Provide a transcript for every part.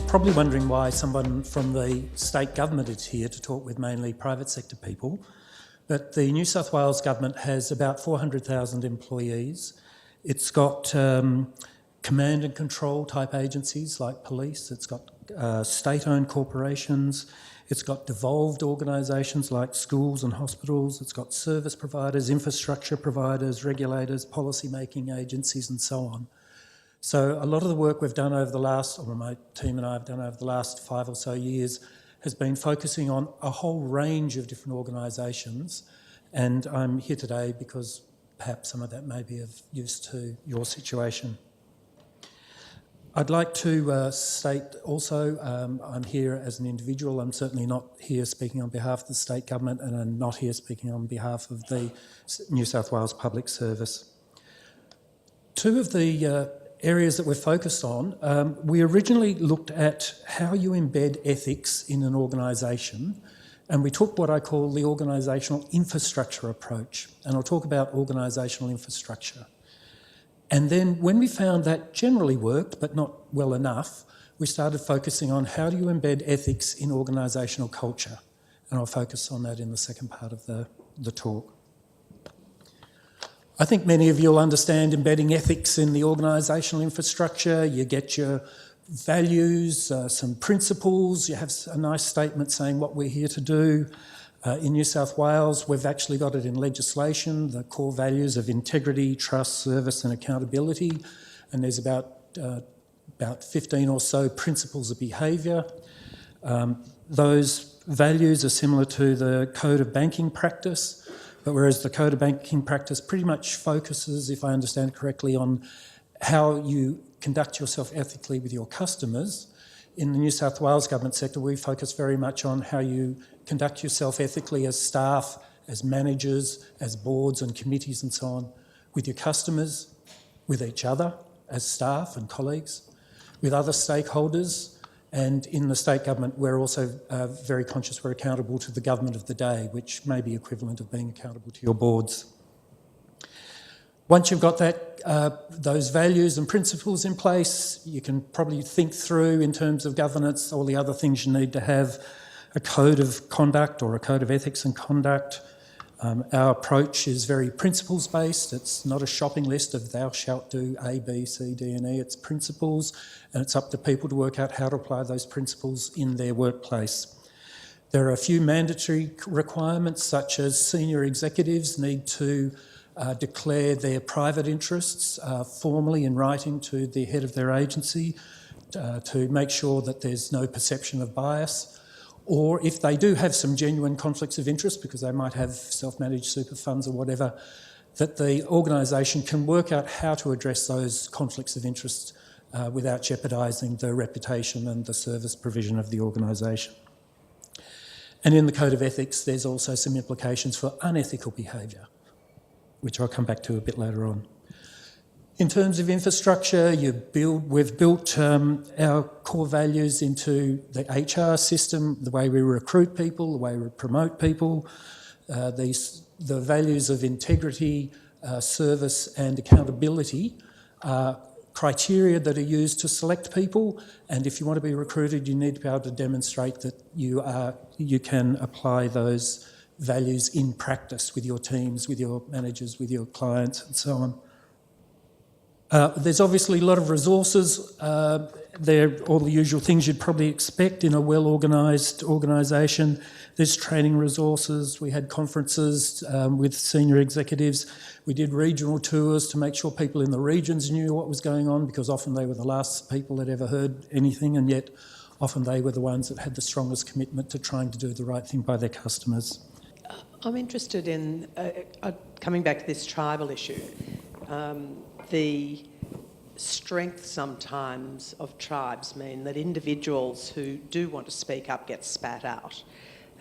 probably wondering why someone from the state government is here to talk with mainly private sector people, but the New South Wales government has about 400,000 employees. It's got command and control type agencies like police, it's got state-owned corporations, it's got devolved organisations like schools and hospitals, it's got service providers, infrastructure providers, regulators, policy-making agencies and so on. So a lot of the work we've done over the last, or my team and I have done over the last 5 or so years, has been focusing on a whole range of different organisations, and I'm here today because perhaps some of that may be of use to your situation. I'd like to state also, I'm here as an individual. I'm certainly not here speaking on behalf of the state government, and I'm not here speaking on behalf of the New South Wales Public Service. Two of the areas that we're focused on, we originally looked at how you embed ethics in an organisation, and we took what I call the organisational infrastructure approach, and I'll talk about organisational infrastructure. And then when we found that generally worked, but not well enough, we started focusing on how do you embed ethics in organisational culture, and I'll focus on that in the second part of the talk. I think many of you will understand embedding ethics in the organisational infrastructure. You get your values, some principles, you have a nice statement saying what we're here to do. In New South Wales, we've actually got it in legislation, the core values of integrity, trust, service and accountability, and there's about 15 or so principles of behaviour. Those values are similar to the Code of Banking Practice, but whereas the Code of Banking Practice pretty much focuses, if I understand correctly, on how you conduct yourself ethically with your customers, in the New South Wales government sector we focus very much on how you conduct yourself ethically as staff, as managers, as boards and committees and so on, with your customers, with each other as staff and colleagues, with other stakeholders, and in the state government we're also very conscious we're accountable to the government of the day, which may be equivalent of being accountable to your boards. Once you've got that, those values and principles in place, you can probably think through in terms of governance all the other things you need to have, a code of conduct or a code of ethics and conduct. Our approach is very principles-based. It's not a shopping list of thou shalt do A, B, C, D and E. It's principles, and it's up to people to work out how to apply those principles in their workplace. There are a few mandatory requirements, such as senior executives need to declare their private interests formally in writing to the head of their agency to make sure that there's no perception of bias. Or if they do have some genuine conflicts of interest, because they might have self-managed super funds or whatever, that the organisation can work out how to address those conflicts of interest without jeopardising the reputation and the service provision of the organisation. And in the Code of Ethics, there's also some implications for unethical behaviour, which I'll come back to a bit later on. In terms of infrastructure, we've built our core values into the HR system, the way we recruit people, the way we promote people, the values of integrity, service and accountability are criteria that are used to select people, and if you want to be recruited you need to be able to demonstrate that you can apply those values in practice with your teams, with your managers, with your clients and so on. There's obviously a lot of resources. They're all the usual things you'd probably expect in a well-organised organisation. There's training resources. We had conferences with senior executives. We did regional tours to make sure people in the regions knew what was going on, because often they were the last people that ever heard anything, and yet often they were the ones that had the strongest commitment to trying to do the right thing by their customers. I'm interested in, coming back to this tribal issue, the strength sometimes of tribes mean that individuals who do want to speak up get spat out.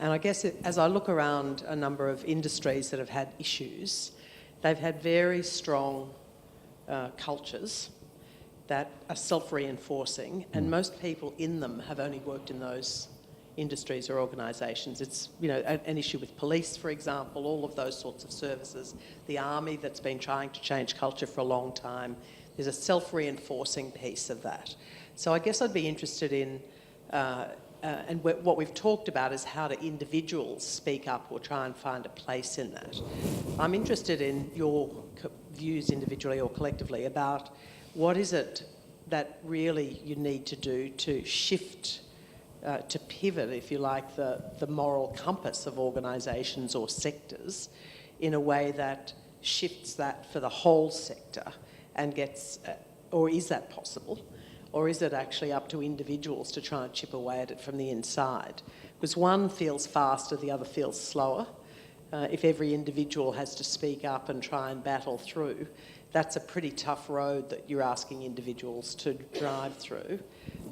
And I guess as I look around a number of industries that have had issues, they've had very strong cultures that are self-reinforcing, and most people in them have only worked in those industries or organisations. It's, you know, an issue with police, for example, all of those sorts of services. The army that's been trying to change culture for a long time. There's a self-reinforcing piece of that. So I guess I'd be interested in and what we've talked about is how do individuals speak up or try and find a place in that. I'm interested in your views individually or collectively about what is it that really you need to do to shift, to pivot, if you like, the moral compass of organisations or sectors in a way that shifts that for the whole sector and gets, or is that possible? Or is it actually up to individuals to try and chip away at it from the inside? Because one feels faster, the other feels slower. If every individual has to speak up and try and battle through, that's a pretty tough road that you're asking individuals to drive through.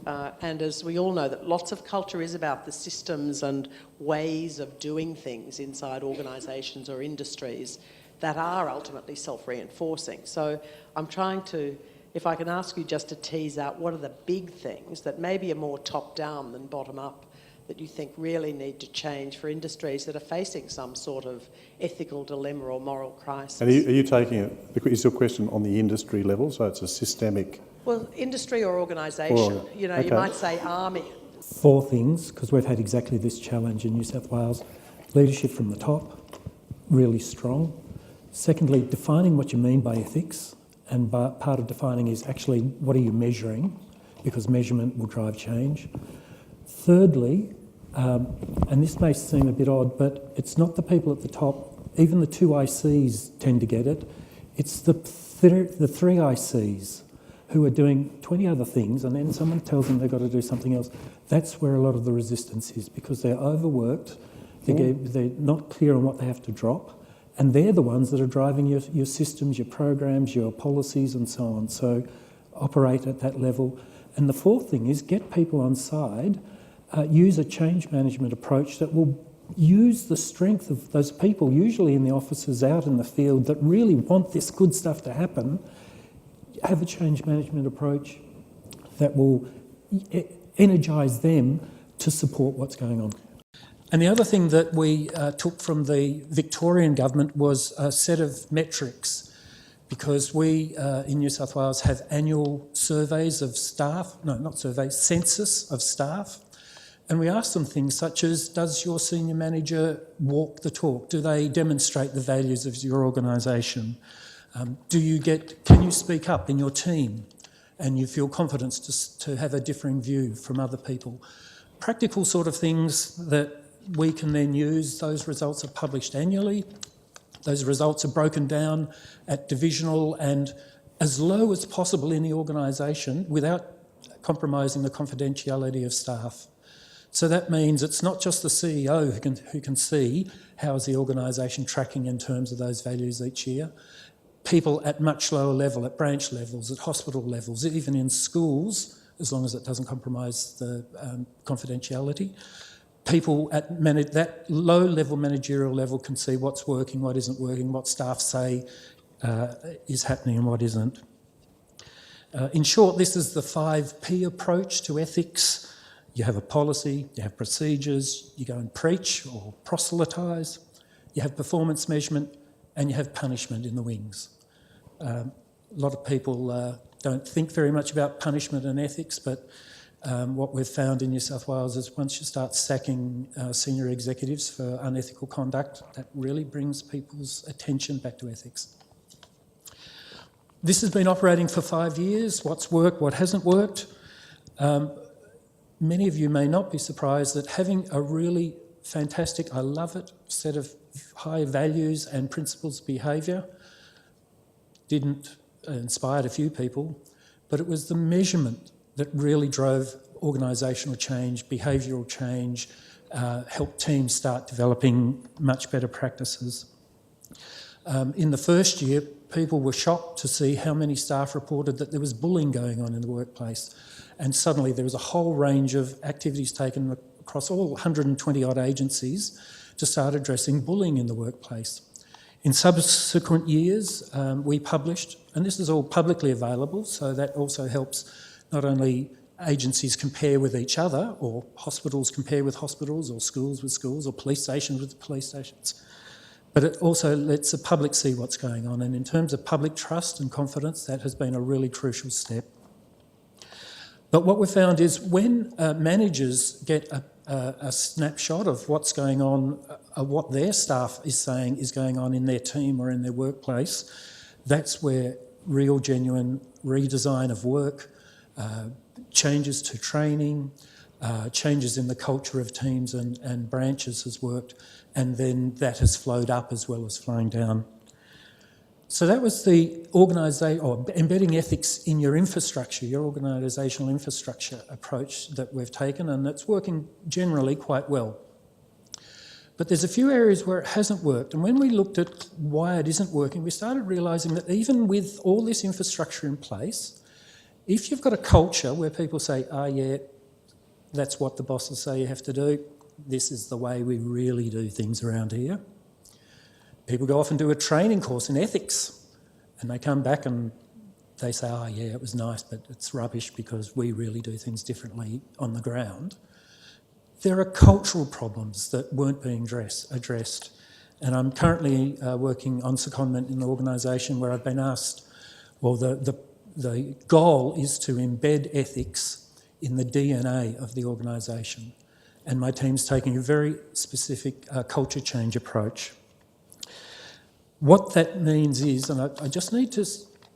And as we all know, that lots of culture is about the systems and ways of doing things inside organisations or industries that are ultimately self-reinforcing. So I'm trying to, if I can ask you just to tease out what are the big things that maybe are more top-down than bottom-up that you think really need to change for industries that are facing some sort of ethical dilemma or moral crisis. And are you taking it, is your question on the industry level, so it's a systemic... Well, industry or organisation. You know, okay. You might say army. 4 things, because we've had exactly this challenge in New South Wales. Leadership from the top, really strong. Secondly, defining what you mean by ethics, and part of defining is actually what are you measuring, because measurement will drive change. Thirdly, and this may seem a bit odd, but it's not the people at the top, even the 2 ICs tend to get it, it's the 3 ICs who are doing 20 other things and then someone tells them they've got to do something else. That's where a lot of the resistance is, because they're overworked, they're not clear on what they have to drop, and they're the ones that are driving your systems, your programs, your policies and so on. So operate at that level. And the 4th thing is get people on side, use a change management approach that will use the strength of those people, usually in the offices out in the field, that really want this good stuff to happen. Have a change management approach that will energise them to support what's going on. And the other thing that we took from the Victorian government was a set of metrics, because we in New South Wales have annual surveys of staff, no, not surveys, census of staff, and we asked them things such as, does your senior manager walk the talk? Do they demonstrate the values of your organisation? Can you speak up in your team and you feel confidence to have a differing view from other people? Practical sort of things that we can then use. Those results are published annually. Those results are broken down at divisional and as low as possible in the organisation without compromising the confidentiality of staff. So that means it's not just the CEO who can see how is the organisation tracking in terms of those values each year. People at much lower level, at branch levels, at hospital levels, even in schools, as long as it doesn't compromise the confidentiality. People at that low-level managerial level can see what's working, what isn't working, what staff say is happening and what isn't. In short, this is the 5P approach to ethics. You have a policy, you have procedures, you go and preach or proselytise, you have performance measurement, and you have punishment in the wings. A lot of people don't think very much about punishment and ethics, but what we've found in New South Wales is once you start sacking senior executives for unethical conduct, that really brings people's attention back to ethics. This has been operating for 5 years. What's worked, what hasn't worked? Many of you may not be surprised that having a really fantastic, I love it, set of high values and principles of behaviour didn't inspire a few people, but it was the measurement that really drove organisational change, behavioural change, helped teams start developing much better practices. In the first year, people were shocked to see how many staff reported that there was bullying going on in the workplace. And suddenly there was a whole range of activities taken across all 120 odd agencies to start addressing bullying in the workplace. In subsequent years, we published, and this is all publicly available, so that also helps not only agencies compare with each other, or hospitals compare with hospitals, or schools with schools, or police stations with police stations, but it also lets the public see what's going on. And in terms of public trust and confidence, that has been a really crucial step. But what we found is when managers get a snapshot of what's going on, what their staff is saying is going on in their team or in their workplace, that's where real, genuine redesign of work, changes to training, changes in the culture of teams and branches has worked, and then that has flowed up as well as flowing down. So that was the embedding ethics in your infrastructure, your organisational infrastructure approach that we've taken, and it's working generally quite well. But there's a few areas where it hasn't worked, and when we looked at why it isn't working, we started realising that even with all this infrastructure in place, if you've got a culture where people say, oh yeah, that's what the bosses say you have to do, this is the way we really do things around here. People go off and do a training course in ethics, and they come back and they say, oh yeah, it was nice, but it's rubbish because we really do things differently on the ground. There are cultural problems that weren't being addressed. And I'm currently working on secondment in an organisation where I've been asked, well, the goal is to embed ethics in the DNA of the organisation. And my team's taking a very specific culture change approach. What that means is, and I just need to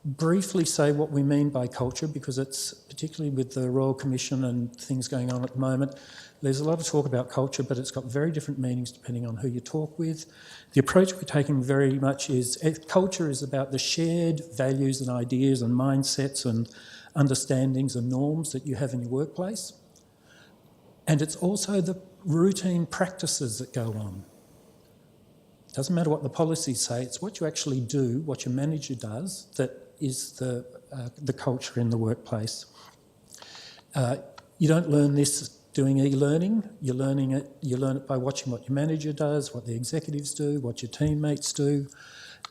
briefly say what we mean by culture, because it's particularly with the Royal Commission and things going on at the moment, there's a lot of talk about culture, but it's got very different meanings depending on who you talk with. The approach we're taking very much is culture is about the shared values and ideas and mindsets and understandings and norms that you have in your workplace. And it's also the routine practices that go on. It doesn't matter what the policies say, it's what you actually do, what your manager does, that is the culture in the workplace. You don't learn this doing e-learning, you learn it by watching what your manager does, what the executives do, what your teammates do.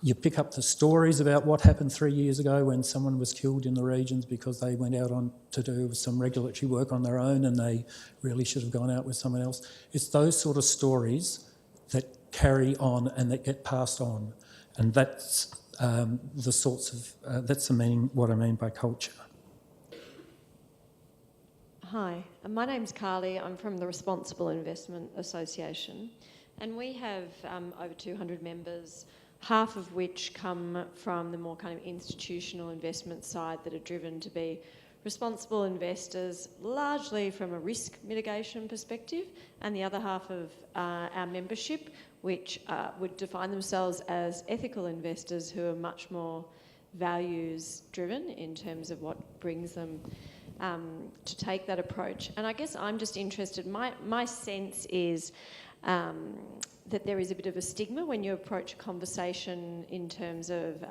You pick up the stories about what happened 3 years ago when someone was killed in the regions because they went out on to do some regulatory work on their own and they really should have gone out with someone else. It's those sort of stories that carry on and that get passed on, and that's that's what I mean by culture. Hi, my name's Carly. I'm from the Responsible Investment Association, and we have over 200 members, half of which come from the more kind of institutional investment side that are driven to be responsible investors, largely from a risk mitigation perspective, and the other half of our membership, which would define themselves as ethical investors who are much more values driven in terms of what brings them to take that approach. And I guess I'm just interested, my sense is that there is a bit of a stigma when you approach a conversation in terms of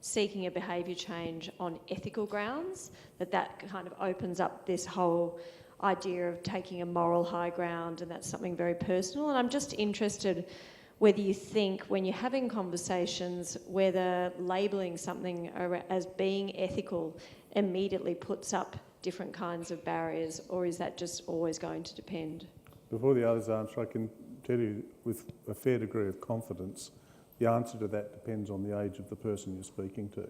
seeking a behaviour change on ethical grounds, that kind of opens up this whole idea of taking a moral high ground, and that's something very personal. And I'm just interested whether you think when you're having conversations whether labelling something as being ethical immediately puts up different kinds of barriers, or is that just always going to depend? Before the others answer, I can tell you with a fair degree of confidence, the answer to that depends on the age of the person you're speaking to.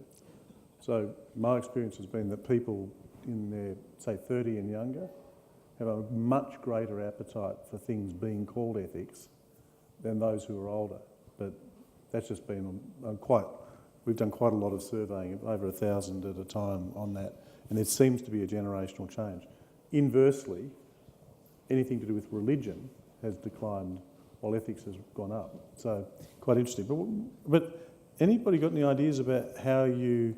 So my experience has been that people in their, say, 30 and younger have a much greater appetite for things being called ethics than those who are older. But that's just been we've done quite a lot of surveying, over 1,000 at a time on that, and there seems to be a generational change. Inversely, anything to do with religion has declined while ethics has gone up. So quite interesting. But anybody got any ideas about how you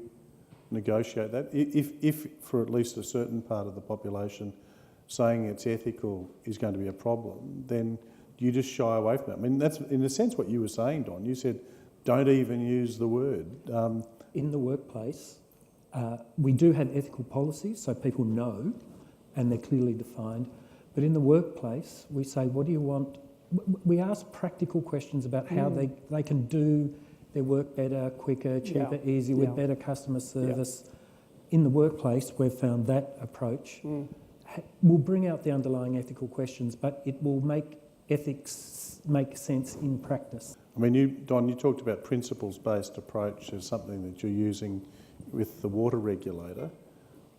negotiate that? If for at least a certain part of the population saying it's ethical is going to be a problem, then do you just shy away from it? I mean, that's in a sense what you were saying, Don. You said, don't even use the word. In the workplace, we do have ethical policies, so people know, and they're clearly defined. But in the workplace, we say, what do you want? We ask practical questions about how they can do their work better, quicker, cheaper, easier, with better customer service. Yeah. In the workplace, we've found that approach will bring out the underlying ethical questions, but it will make ethics make sense in practice. I mean, Don, you talked about principles-based approach as something that you're using with the water regulator.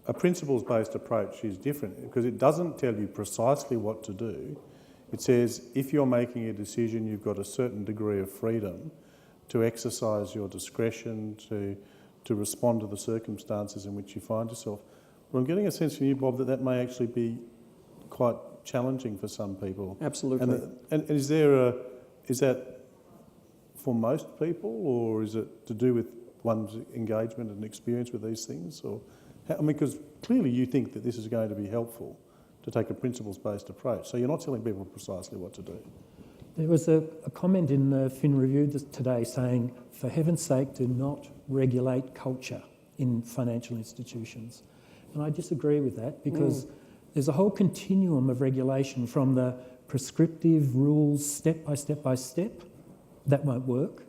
a principles-based approach is different because it doesn't tell you precisely what to do. It says if you're making a decision, you've got a certain degree of freedom to exercise your discretion, to respond to the circumstances in which you find yourself. But I'm getting a sense from you, Bob, that that may actually be quite challenging for some people. Absolutely. And is that for most people, or is it to do with one's engagement and experience with these things? Or, because clearly you think that this is going to be helpful to take a principles-based approach. So you're not telling people precisely what to do. There was a comment in the Fin Review today saying, for heaven's sake, do not regulate culture in financial institutions. And I disagree with that because there's a whole continuum of regulation from the prescriptive rules, step by step by step. That won't work.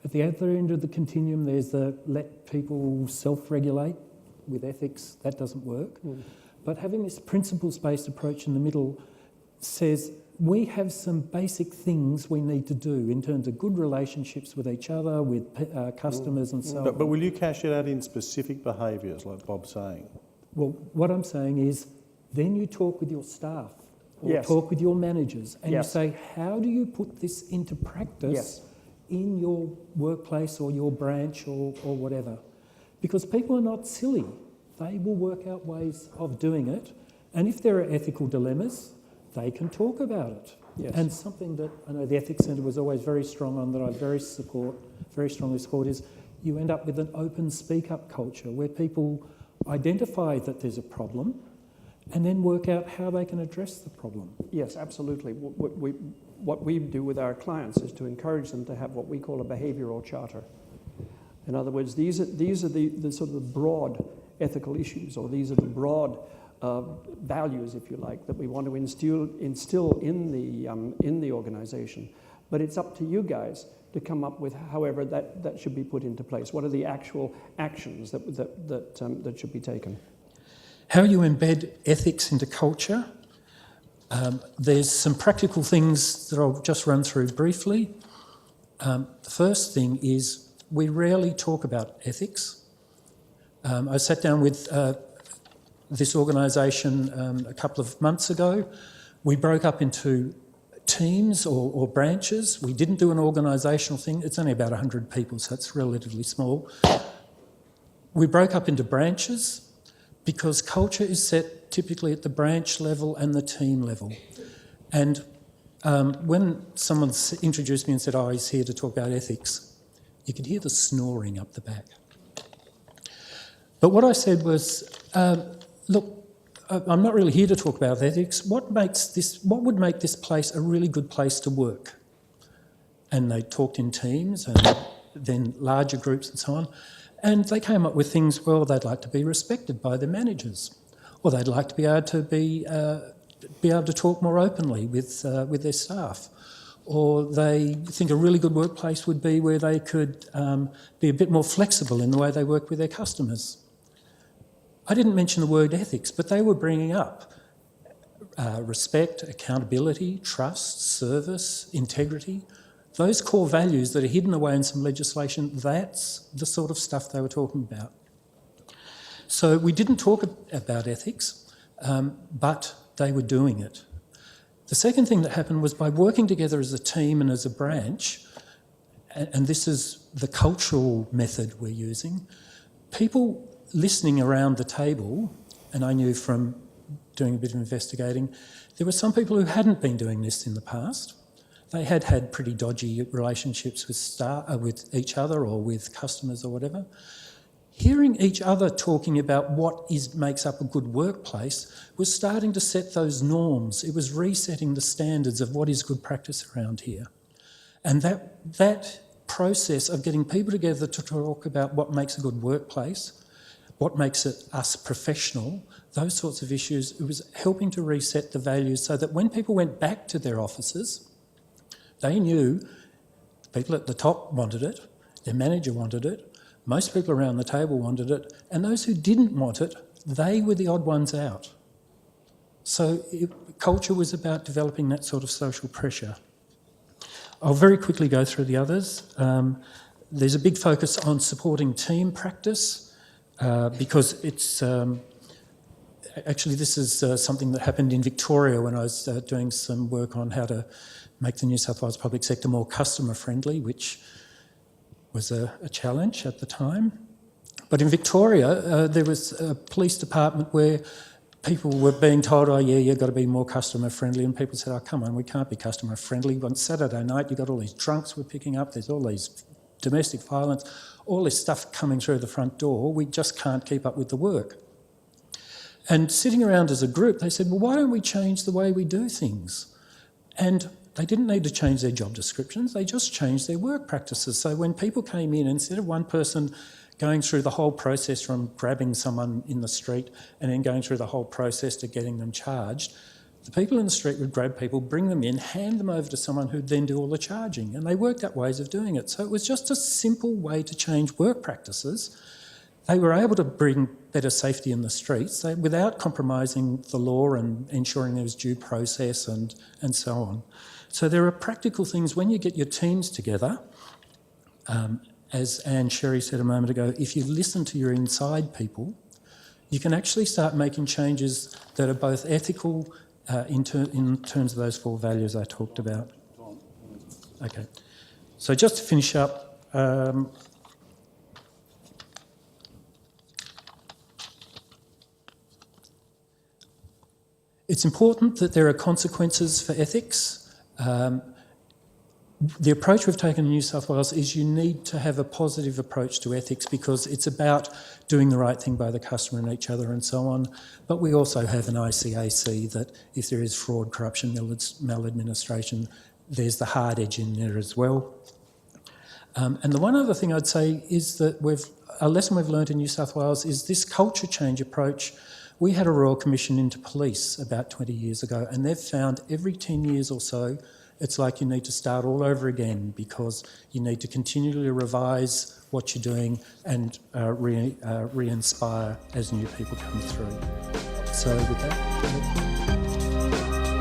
At the other end of the continuum, there's the let people self-regulate with ethics. That doesn't work. But having this principles-based approach in the middle says we have some basic things we need to do in terms of good relationships with each other, with customers and so on. But will you cash it out in specific behaviours, like Bob's saying? Well, what I'm saying is then you talk with your staff or Yes. talk with your managers and Yes. you say, how do you put this into practice in your workplace or your branch or whatever? Because people are not silly. They will work out ways of doing it. And if there are ethical dilemmas, they can talk about it. Yes. And something that I know the Ethics Centre was always very strong on, that I very strongly support, is you end up with an open speak-up culture where people identify that there's a problem and then work out how they can address the problem. Yes, absolutely. What we do with our clients is to encourage them to have what we call a behavioural charter. In other words, these are the sort of the broad ethical issues, or these are the broad values, if you like, that we want to instill in the organisation. But it's up to you guys to come up with however that should be put into place. What are the actual actions that should be taken? How you embed ethics into culture. There's some practical things that I'll just run through briefly. The first thing is we rarely talk about ethics. I sat down with this organisation a couple of months ago. We broke up into teams or branches. We didn't do an organisational thing. It's only about 100 people, so it's relatively small. We broke up into branches because culture is set typically at the branch level and the team level. And when someone introduced me and said, he's here to talk about ethics, you could hear the snoring up the back. But what I said was, look, I'm not really here to talk about ethics. What would make this place a really good place to work? And they talked in teams and then larger groups and so on. And they came up with things, well, they'd like to be respected by their managers, or they'd like to be able to talk more openly with their staff, or they think a really good workplace would be where they could be a bit more flexible in the way they work with their customers. I didn't mention the word ethics, but they were bringing up respect, accountability, trust, service, integrity. Those core values that are hidden away in some legislation, that's the sort of stuff they were talking about. So we didn't talk about ethics, but they were doing it. The second thing that happened was by working together as a team and as a branch, and this is the cultural method we're using, people listening around the table, and I knew from doing a bit of investigating, there were some people who hadn't been doing this in the past. They had had pretty dodgy relationships with each other or with customers or whatever. Hearing each other talking about what makes up a good workplace was starting to set those norms. It was resetting the standards of what is good practice around here. And that process of getting people together to talk about what makes a good workplace, what makes it us professional, those sorts of issues, it was helping to reset the values so that when people went back to their offices, they knew people at the top wanted it, their manager wanted it, most people around the table wanted it, and those who didn't want it, they were the odd ones out. So culture was about developing that sort of social pressure. I'll very quickly go through the others. There's a big focus on supporting team practice because it's actually, this is something that happened in Victoria when I was doing some work on how to make the New South Wales public sector more customer friendly, which was a challenge at the time. But in Victoria, there was a police department where people were being told, oh yeah, you've got to be more customer friendly, and people said, oh come on, we can't be customer friendly. On Saturday night you've got all these drunks we're picking up, there's all these domestic violence, all this stuff coming through the front door, we just can't keep up with the work. And sitting around as a group, they said, well, why don't we change the way we do things? And they didn't need to change their job descriptions, they just changed their work practices. So when people came in, instead of one person going through the whole process from grabbing someone in the street and then going through the whole process to getting them charged, the people in the street would grab people, bring them in, hand them over to someone who'd then do all the charging. And they worked out ways of doing it. So it was just a simple way to change work practices. They were able to bring better safety in the streets without compromising the law and ensuring there was due process and so on. So there are practical things when you get your teams together. As Anne Sherry said a moment ago, if you listen to your inside people, you can actually start making changes that are both ethical in terms of those 4 values I talked about. Okay. So just to finish up, it's important that there are consequences for ethics. The approach we've taken in New South Wales is you need to have a positive approach to ethics because it's about doing the right thing by the customer and each other and so on. But we also have an ICAC that if there is fraud, corruption, maladministration, there's the hard edge in there as well. And the one other thing I'd say is that a lesson we've learned in New South Wales is this culture change approach. We had a Royal Commission into police about 20 years ago, and they've found every 10 years or so it's like you need to start all over again because you need to continually revise what you're doing and re-inspire as new people come through. So with that...